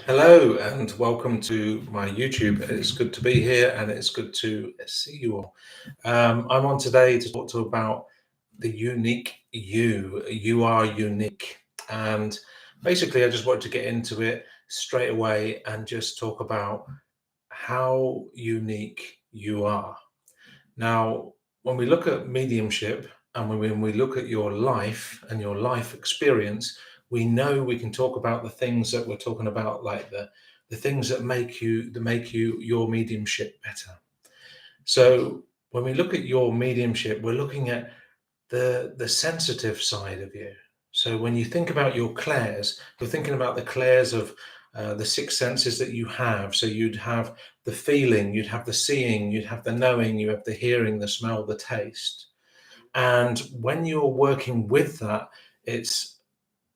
Hello and welcome to my YouTube. It's good to be here and it's good to see you all. I'm on today to talk about the unique you. You are unique. And basically, I just wanted to get into it straight away and just talk about how unique you are. Now, when we look at mediumship and when we look at your life and your life experience, we know we can talk about the things that we're talking about, like the things that make you your mediumship better. So when we look at your mediumship, we're looking at the sensitive side of you. So when you think about your clairs, you're thinking about the clairs of the six senses that you have. So you'd have the feeling, you'd have the seeing, you'd have the knowing, you have the hearing, the smell, the taste. And when you're working with that, it's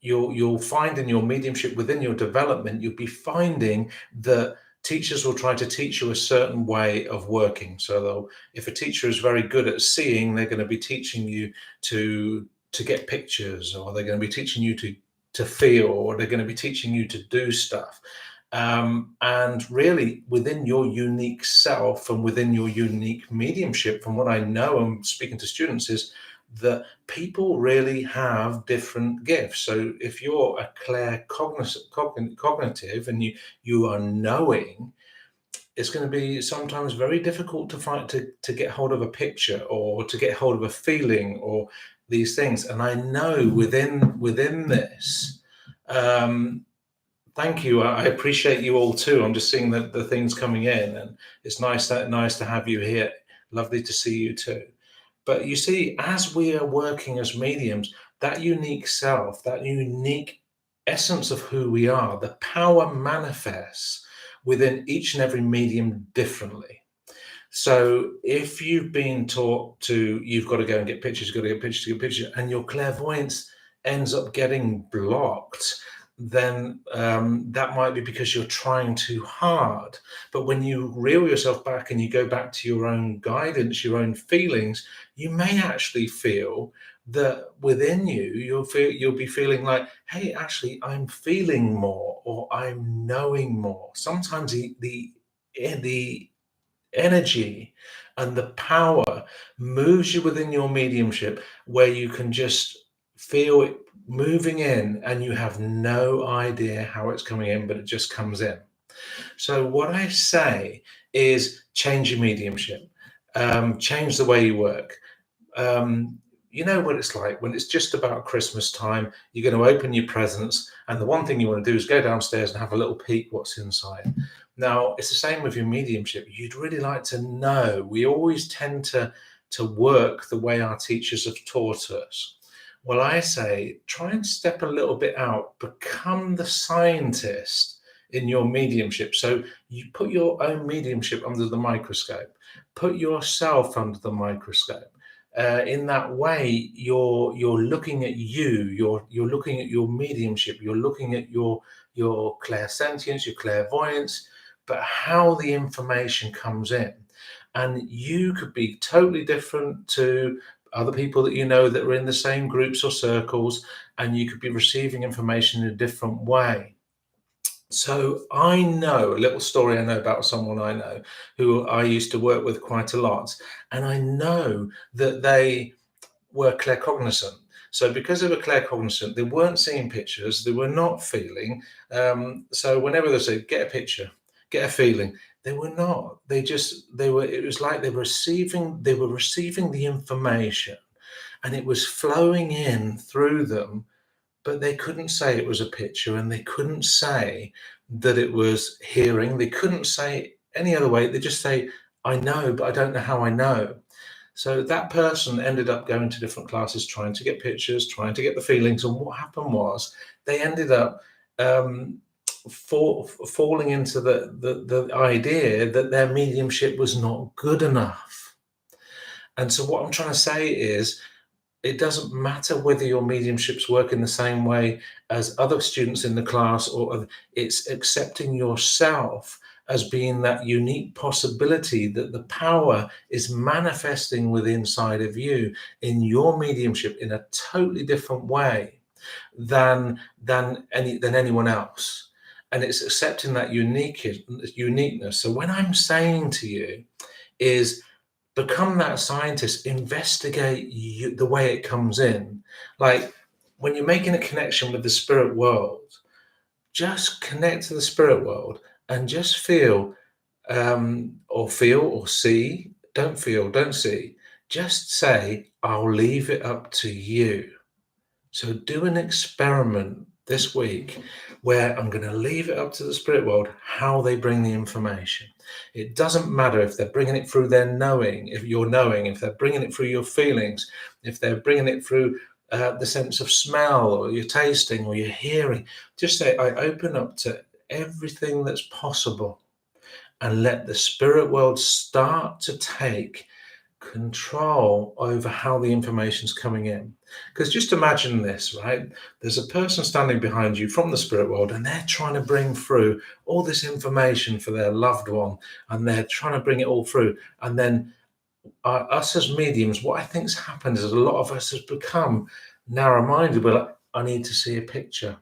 you'll find in your mediumship, within your development, you'll be finding that teachers will try to teach you a certain way of working. So if a teacher is very good at seeing, they're going to be teaching you to get pictures, or they're going to be teaching you to feel, or they're going to be teaching you to do stuff. And really, within your unique self and within your unique mediumship, from what I know and speaking to students, is that people really have different gifts. So if you're a cognitive and you are knowing, it's going to be sometimes very difficult to get hold of a picture or to get hold of a feeling or these things. And I know within this, thank you. I appreciate you all too. I'm just seeing the things coming in, and it's nice to have you here. Lovely to see you too. But you see, as we are working as mediums, that unique self, that unique essence of who we are, the power manifests within each and every medium differently. So if you've been taught you've got to go and get pictures, you've got to get pictures, and your clairvoyance ends up getting blocked, then that might be because you're trying too hard. But when you reel yourself back and you go back to your own guidance, your own feelings, you may actually feel that within you'll be feeling like, hey, actually I'm feeling more, or I'm knowing more. Sometimes the energy and the power moves you within your mediumship, where you can just feel it moving in and you have no idea how it's coming in, but it just comes in. So what I say is change your mediumship, change the way you work. You know what it's like when it's just about Christmas time. You're going to open your presents, and the one thing you want to do is go downstairs and have a little peek what's inside. Now, it's the same with your mediumship. You'd really like to know. We always tend to work the way our teachers have taught us. Well, I say, try and step a little bit out, become the scientist in your mediumship. So you put your own mediumship under the microscope, put yourself under the microscope. In that way, you're looking at you're looking at your mediumship, you're looking at your clairsentience, your clairvoyance, but how the information comes in. And you could be totally different to other people that you know that are in the same groups or circles, and you could be receiving information in a different way. So I know a little story I know about someone I know who I used to work with quite a lot, and I know that they were claircognizant. So because they were claircognizant, they weren't seeing pictures, they were not feeling. So whenever they say, get a picture, get a feeling, they were not. It was like they were receiving the information, and it was flowing in through them, but they couldn't say it was a picture, and they couldn't say that it was hearing. They couldn't say any other way. They just say, I know, but I don't know how I know. So that person ended up going to different classes, trying to get pictures, trying to get the feelings. And what happened was they ended up falling into the idea that their mediumship was not good enough. And so what I'm trying to say is, it doesn't matter whether your mediumships work in the same way as other students in the class, or it's accepting yourself as being that unique possibility that the power is manifesting within inside of you in your mediumship in a totally different way than anyone else. and it's accepting that uniqueness. So when I'm saying to you is become that scientist, investigate the way it comes in. Like when you're making a connection with the spirit world, just connect to the spirit world and just feel, or see. Don't feel, don't see. Just say, I'll leave it up to you. So do an experiment this week where I'm going to leave it up to the spirit world how they bring the information. It doesn't matter if they're bringing it through their knowing, if you're knowing, if they're bringing it through your feelings, if they're bringing it through the sense of smell or your tasting or your hearing. Just say, I open up to everything that's possible and let the spirit world start to take control over how the information's coming in. Because just imagine this, right? There's a person standing behind you from the spirit world and they're trying to bring through all this information for their loved one, and they're trying to bring it all through. And then us as mediums, what I think's happened is a lot of us has become narrow-minded. We're like, I need to see a picture.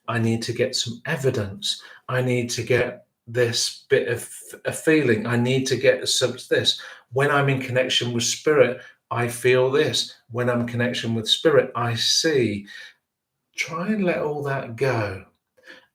I need to get some evidence. I need to get this bit of a feeling. I need to get some this. When I'm in connection with spirit, I feel this. When I'm in connection with spirit, I see. Try and let all that go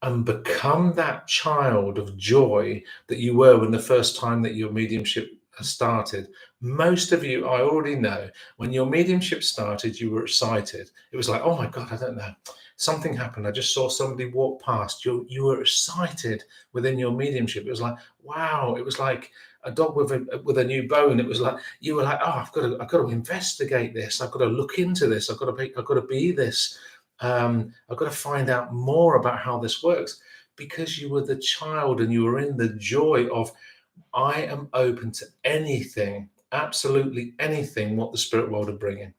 and become that child of joy that you were when the first time that your mediumship started. Most of you, I already know, when your mediumship started, you were excited. It was like, oh my God, I don't know. Something happened. I just saw somebody walk past. You were excited within your mediumship. It was like, wow. It was like a dog with a new bone. It was like you were like, oh, I've got to investigate this. I've got to look into this. I've got to be this. I've got to find out more about how this works, because you were the child and you were in the joy of, I am open to anything, absolutely anything what the spirit world are bringing.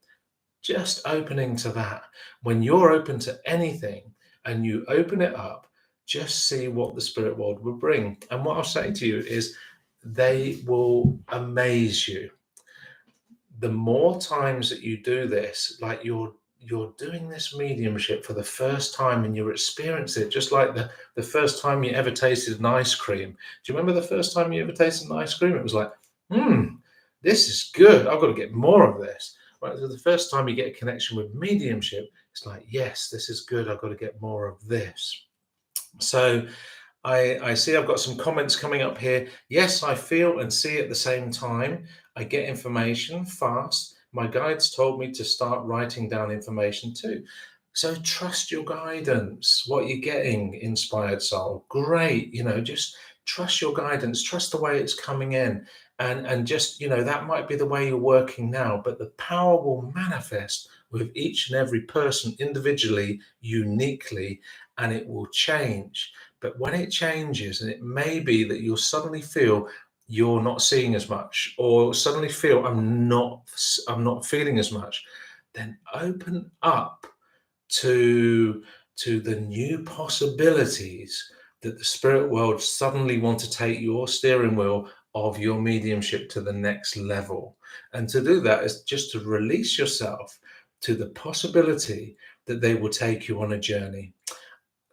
Just opening to that. When you're open to anything and you open it up, just see what the spirit world will bring. And what I'll say to you is they will amaze you. The more times that you do this, like you're doing this mediumship for the first time and you experience it just like the first time you ever tasted an ice cream. Do you remember the first time you ever tasted an ice cream? It was like, this is good. I've got to get more of this. Right? So the first time you get a connection with mediumship, it's like, yes, this is good. I've got to get more of this. So I see I've got some comments coming up here. Yes, I feel and see at the same time. I get information fast. My guides told me to start writing down information too. So trust your guidance, what you're getting, inspired soul. Great. Just trust your guidance, trust the way it's coming in. And just, that might be the way you're working now, but the power will manifest with each and every person individually, uniquely, and it will change. But when it changes, and it may be that you'll suddenly feel you're not seeing as much, or suddenly feel I'm not feeling as much, then open up to the new possibilities that the spirit world suddenly want to take your steering wheel of your mediumship to the next level. And to do that is just to release yourself to the possibility that they will take you on a journey.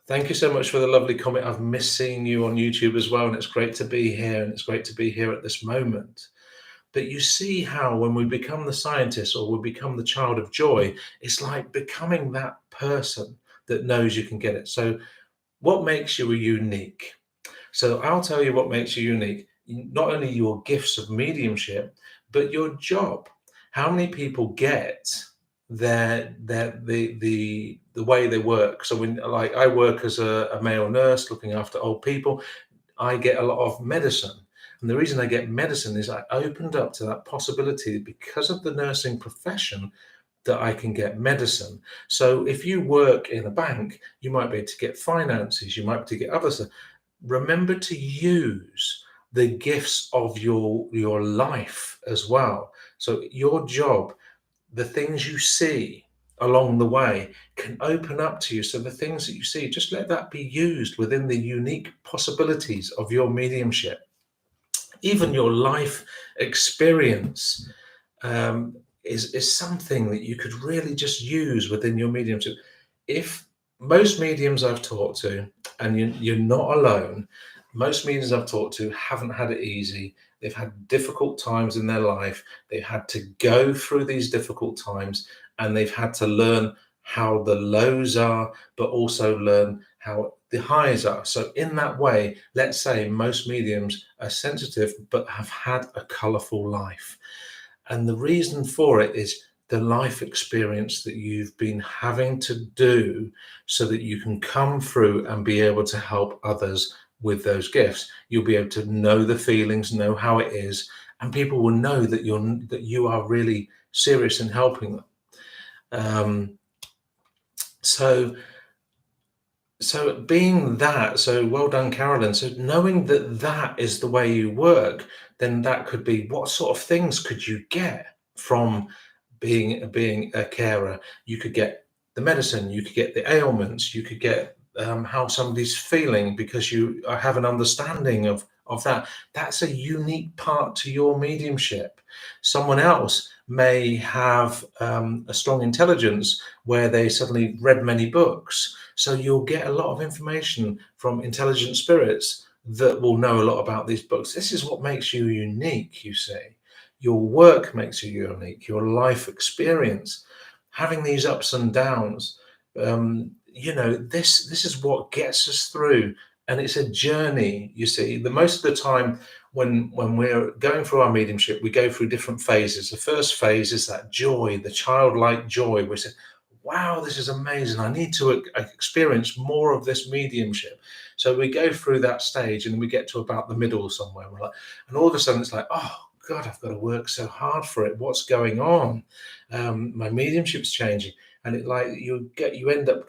Thank you so much for the lovely comment. I've missed seeing you on YouTube as well, and it's great to be here, and it's great to be here at this moment. But you see how when we become the scientist or we become the child of joy, it's like becoming that person that knows you can get it. So what makes you unique? So I'll tell you what makes you unique. Not only your gifts of mediumship, but your job. How many people get the way they work? So when, like, I work as a male nurse looking after old people, I get a lot of medicine. And the reason I get medicine is I opened up to that possibility because of the nursing profession that I can get medicine. So if you work in a bank, you might be able to get finances, you might be able to get other stuff. Remember to use the gifts of your life as well. So your job, the things you see along the way can open up to you. So the things that you see, just let that be used within the unique possibilities of your mediumship. Even your life experience is something that you could really just use within your mediumship. If most mediums I've talked to, and you're not alone. Most mediums I've talked to haven't had it easy. They've had difficult times in their life. They've had to go through these difficult times, and they've had to learn how the lows are, but also learn how the highs are. So in that way, let's say most mediums are sensitive, but have had a colorful life. And the reason for it is the life experience that you've been having to do so that you can come through and be able to help others with those gifts. You'll be able to know the feelings, know how it is, and people will know that you are really serious in helping them. Um, so being that, so well done, Carolyn. So knowing that that is the way you work, then that could be what sort of things could you get from being a carer? You could get the medicine, you could get the ailments, you could get how somebody's feeling because you have an understanding of that. That's a unique part to your mediumship. Someone else may have a strong intelligence where they suddenly read many books, so you'll get a lot of information from intelligent spirits that will know a lot about these books. This is what makes you unique, you see. Your work makes you unique, your life experience, having these ups and downs. This is what gets us through, and it's a journey. You see, the most of the time when we're going through our mediumship, we go through different phases. The first phase is that joy, the childlike joy. We say, wow, this is amazing. I need to experience more of this mediumship. So we go through that stage and we get to about the middle somewhere. We're like, and all of a sudden it's like, oh God, I've got to work so hard for it. What's going on? My mediumship's changing. And it like you end up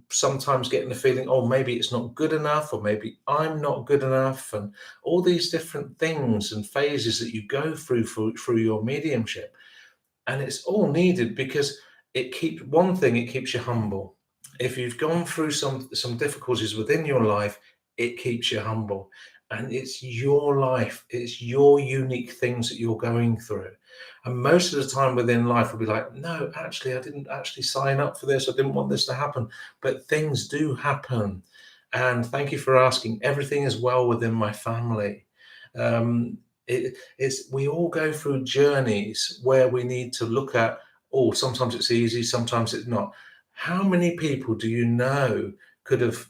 sometimes getting the feeling, oh, maybe it's not good enough, or maybe I'm not good enough, and all these different things and phases that you go through your mediumship. And it's all needed because it keeps you humble. If you've gone through some difficulties within your life, it keeps you humble. And it's your life, it's your unique things that you're going through. And most of the time within life we'll be like, no, actually, I didn't actually sign up for this. I didn't want this to happen. But things do happen. And thank you for asking. Everything is well within my family. Um, we all go through journeys where we need to look at, oh, sometimes it's easy, sometimes it's not. How many people do you know could have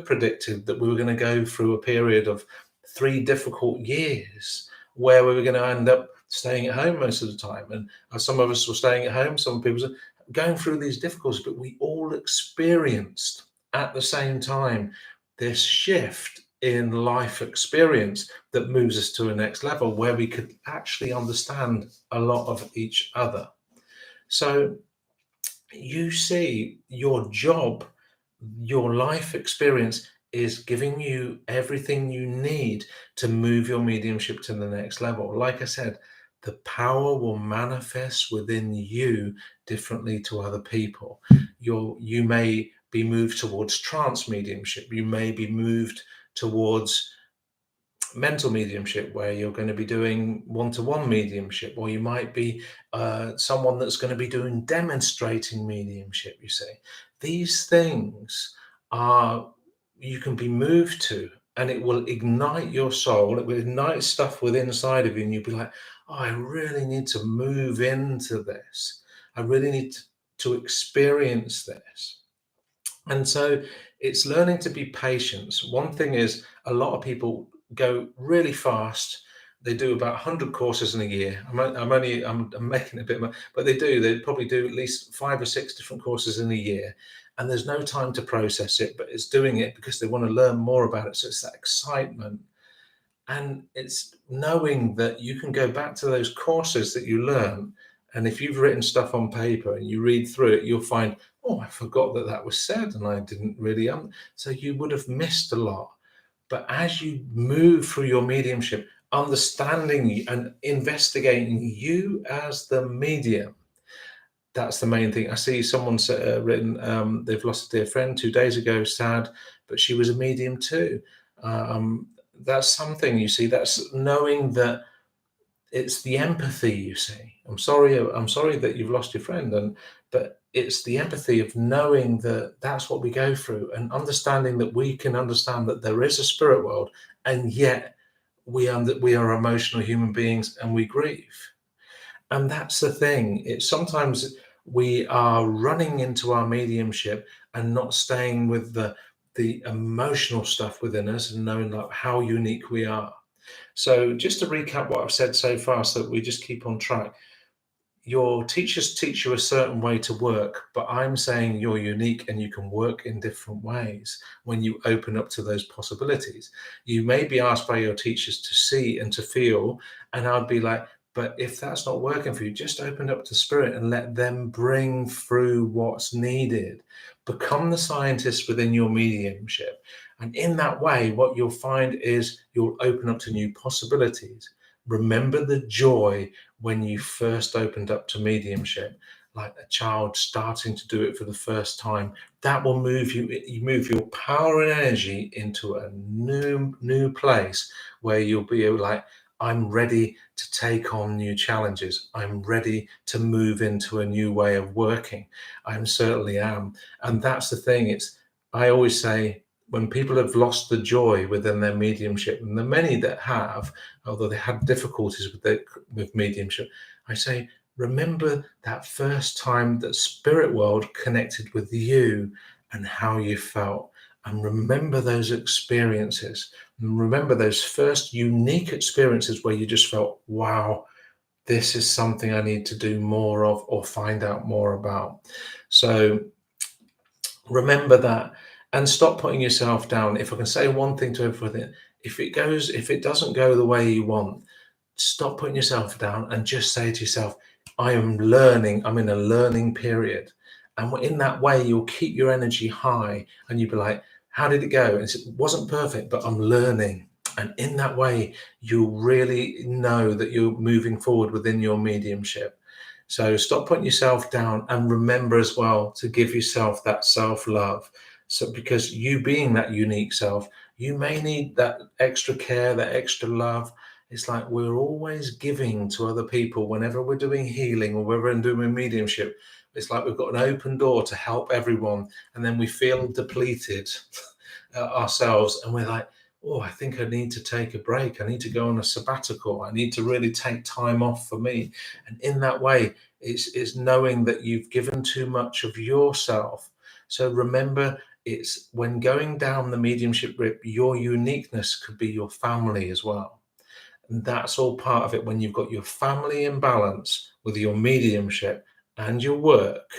predicted that we were going to go through a period of 3 difficult years where we were going to end up staying at home most of the time? And some of us were staying at home, some people were going through these difficulties, but we all experienced at the same time this shift in life experience that moves us to a next level where we could actually understand a lot of each other. So you see, your job, your life experience is giving you everything you need to move your mediumship to the next level. Like I said, the power will manifest within you differently to other people. You may be moved towards trance mediumship. You may be moved towards mental mediumship, where you're going to be doing one-to-one mediumship, or you might be someone that's going to be doing demonstrating mediumship. You see, these things are, you can be moved to, and it will ignite your soul. It will ignite stuff within inside of you, and you'll be like, oh, I really need to move into this. I really need to experience this. And so it's learning to be patient. One thing is, a lot of people go really fast. They do about 100 courses in a year. I'm making a bit of, but they probably do at least 5 or 6 different courses in a year. And there's no time to process it, but it's doing it because they want to learn more about it. So it's that excitement. And it's knowing that you can go back to those courses that you learn. And if you've written stuff on paper and you read through it, you'll find, oh, I forgot that was said and I didn't really. So you would have missed a lot. But as you move through your mediumship, understanding and investigating you as the medium, that's the main thing. I see someone's written, they've lost a dear friend 2 days ago, sad, but she was a medium too. Um, that's something, you see, that's knowing that it's the empathy, you see. I'm sorry that you've lost your friend, but it's the empathy of knowing that that's what we go through, and understanding that we can understand that there is a spirit world, and yet we are emotional human beings and we grieve. And that's the thing. It's sometimes we are running into our mediumship and not staying with the emotional stuff within us and knowing like how unique we are. So just to recap what I've said so far so that we just keep on track. Your teachers teach you a certain way to work, but I'm saying you're unique and you can work in different ways when you open up to those possibilities. You may be asked by your teachers to see and to feel, and I'd be like, but if that's not working for you, just open up to spirit and let them bring through what's needed. Become the scientist within your mediumship. And in that way, what you'll find is you'll open up to new possibilities. Remember the joy when you first opened up to mediumship, like a child starting to do it for the first time. That will move you move your power and energy into a new place where you'll be like, I'm ready to take on new challenges. I'm ready to move into a new way of working. I certainly am. And that's the thing. I always say, when people have lost the joy within their mediumship, and the many that have, although they had difficulties with mediumship, I say, remember that first time that spirit world connected with you and how you felt. And remember those experiences. And remember those first unique experiences where you just felt, wow, this is something I need to do more of or find out more about. So remember that, and stop putting yourself down. If I can say one thing to everything, if it doesn't go the way you want, stop putting yourself down and just say to yourself, I am learning. I'm in a learning period. And in that way, you'll keep your energy high and you'll be like, how did it go? And it wasn't perfect, but I'm learning. And in that way, you'll really know that you're moving forward within your mediumship. So stop putting yourself down, and remember as well to give yourself that self-love. So because you being that unique self, you may need that extra care, that extra love. It's like we're always giving to other people whenever we're doing healing or whenever we're doing mediumship. It's like we've got an open door to help everyone, and then we feel depleted ourselves, and we're like, oh, I think I need to take a break. I need to go on a sabbatical. I need to really take time off for me. And in that way, it's knowing that you've given too much of yourself. So remember, it's when going down the mediumship route, your uniqueness could be your family as well. And that's all part of it. When you've got your family in balance with your mediumship and your work.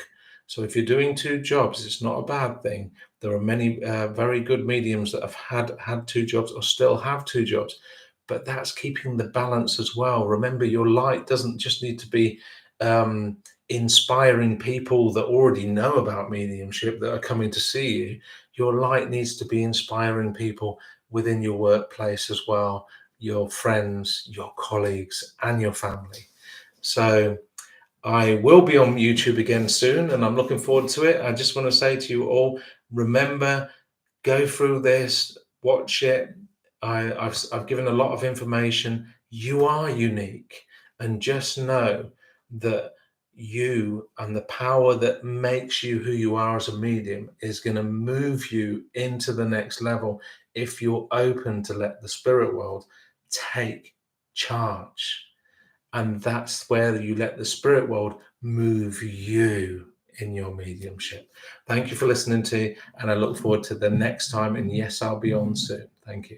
So if you're doing two jobs, it's not a bad thing. There are many very good mediums that have had two jobs or still have two jobs, but that's keeping the balance as well. Remember, your light doesn't just need to be inspiring people that already know about mediumship that are coming to see you. Your light needs to be inspiring people within your workplace as well, your friends, your colleagues, and your family. So I will be on YouTube again soon, and I'm looking forward to it. I just want to say to you all, remember, go through this, watch it. I've given a lot of information. You are unique, and just know that you and the power that makes you who you are as a medium is going to move you into the next level if you're open to let the spirit world take charge. And that's where you let the spirit world move you in your mediumship. Thank you for listening to, and I look forward to the next time. And yes, I'll be on soon. Thank you.